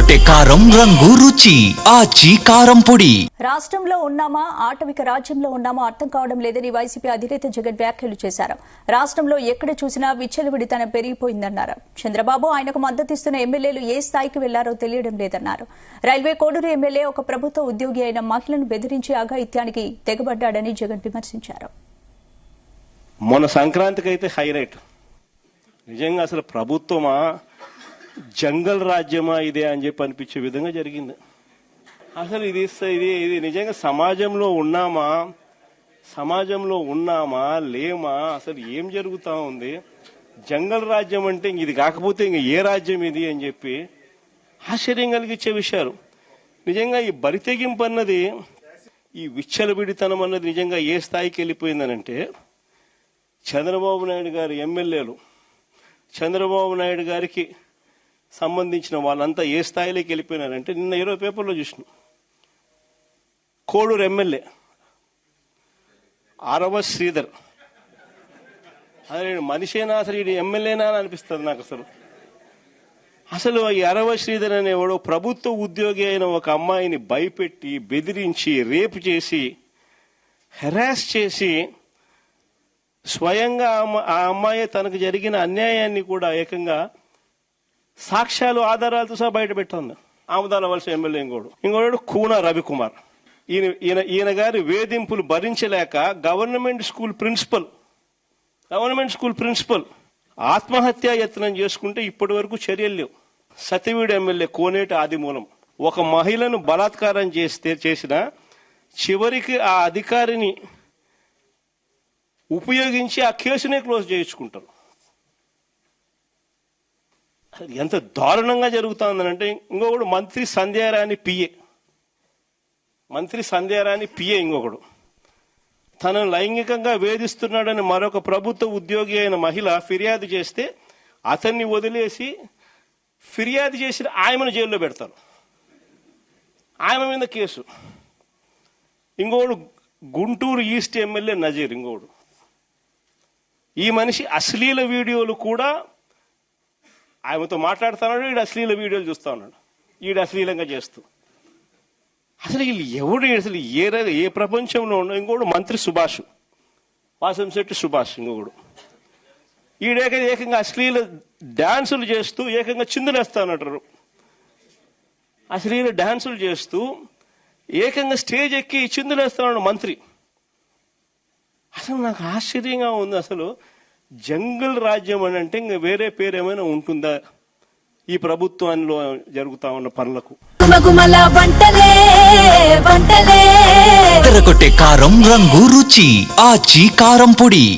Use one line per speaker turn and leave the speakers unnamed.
ఎర్రగొట్టే కారం రంగు రుచి ఆచి కారం పొడి.
రాష్ట్రంలో ఉన్నామా ఆటవిక రాజ్యంలో ఉన్నామా అర్థం కావడం లేదని వైసీపీ అధినేత జగన్ వ్యాఖ్యలు చేశారు. రాష్ట్రంలో ఎక్కడ చూసినా విచ్చలవిడితనం పెరిగిపోయిందన్నారు. చంద్రబాబు ఆయనకు మద్దతిస్తున్న ఎమ్మెల్యేలు ఏ స్థాయికి వెళ్లారో తెలియడం లేదన్నారు. రైల్వే కోడూరు ఎమ్మెల్యే ఒక ప్రభుత్వ ఉద్యోగి అయిన మహిళను బెదిరించి అఘాయిత్యానికి తెగబడ్డాడని జగన్ విమర్శించారు.
మొన్న సంక్రాంతికి అయితే హైలైట్. నిజంగా అసలు ప్రభుత్వమా జంగల్ రాజ్యమా ఇదే అని చెప్పి అనిపించే విధంగా జరిగింది. అసలు ఇది నిజంగా సమాజంలో ఉన్నామా లేమా, అసలు ఏం జరుగుతా ఉంది? జంగల్ రాజ్యం అంటే ఇది కాకపోతే ఇంక ఏ రాజ్యం ఇది అని చెప్పి ఆశ్చర్యం కలిగించే విషయాలు. నిజంగా ఈ బరితెగింపు అన్నది, ఈ విచ్చలవిడితనం అన్నది నిజంగా ఏ స్థాయికి వెళ్ళిపోయిందనంటే, చంద్రబాబు నాయుడు గారి ఎమ్మెల్యేలు, చంద్రబాబు నాయుడు గారికి సంబంధించిన వాళ్ళంతా ఏ స్థాయిలోకి వెళ్ళిపోయినారంటే, నిన్న 20 పేపర్లో చూసిన కోడూరు ఎమ్మెల్యే ఆరవ శ్రీధర్, అదే మనిషేనా అసలు ఇది ఎమ్మెల్యేనా అని అనిపిస్తుంది నాకు. అసలు ఈ అరవ శ్రీధర్ అనేవాడు ప్రభుత్వ ఉద్యోగి అయిన ఒక అమ్మాయిని భయపెట్టి బెదిరించి రేపు చేసి హెరాస్ చేసి స్వయంగా ఆ అమ్మాయి తనకు జరిగిన అన్యాయాన్ని కూడా ఏకంగా సాక్ష్యాలు ఆధారాలతో సహా బయట పెట్టింది. ఆముదాల వలస ఎమ్మెల్యే ఇంకోడు కూన రవికుమార్. ఈయన గారి వేధింపులు భరించలేక గవర్నమెంట్ స్కూల్ ప్రిన్సిపల్ ఆత్మహత్యా యత్నం చేసుకుంటే ఇప్పటి వరకు చర్యలు లేవు. సతివీడు ఎమ్మెల్యే కోనేటి ఆదిమూలం ఒక మహిళను బలాత్కారం చేసిన చివరికి ఆ అధికారిని ఉపయోగించి ఆ కేసునే క్లోజ్ చేయించుకుంటారు. ఎంత దారుణంగా జరుగుతా ఉందనంటే, ఇంకొకడు మంత్రి సంధ్యారాణి పిఏ ఇంకొకడు తనను లైంగికంగా వేధిస్తున్నాడని మరొక ప్రభుత్వ ఉద్యోగి అయిన మహిళ ఫిర్యాదు చేస్తే అతన్ని వదిలేసి ఫిర్యాదు చేసిన ఆయమను జైల్లో పెడతారు. ఆయమ మీద కేసు. ఇంకొకడు గుంటూరు ఈస్ట్ ఎమ్మెల్యే నజీర్ ఇంకొకడు. ఈ మనిషి అశ్లీల వీడియోలు కూడా ఆయనతో మాట్లాడుతున్నాడు, ఈడు అశ్లీల వీడియోలు చూస్తా ఉన్నాడు, ఈడు అశ్లీలంగా చేస్తూ. అసలు వీళ్ళు ఎవడు అసలు ఏ ప్రపంచంలో ఉండవు. ఇంకోడు మంత్రి సుభాష్, వాసంశెట్టి సుభాష్ ఇంకొకడు. ఏకంగా అశ్లీల డాన్సులు చేస్తూ ఏకంగా చిందులేస్తా ఉన్నట్టు, అశ్లీల డాన్సులు చేస్తూ ఏకంగా స్టేజ్ ఎక్కి చిందులేస్తా ఉన్నాడు మంత్రి. అసలు నాకు ఆశ్చర్యంగా ఉంది. అసలు జంగల్ రాజ్యం అని అంటే ఇంకా వేరే పేరు ఏమైనా ఉంటుందా ఈ ప్రభుత్వంలో జరుగుతా ఉన్న పనులకు?
ఎర్రగొట్టే కారం రంగు రుచి ఆచి కారం పొడి.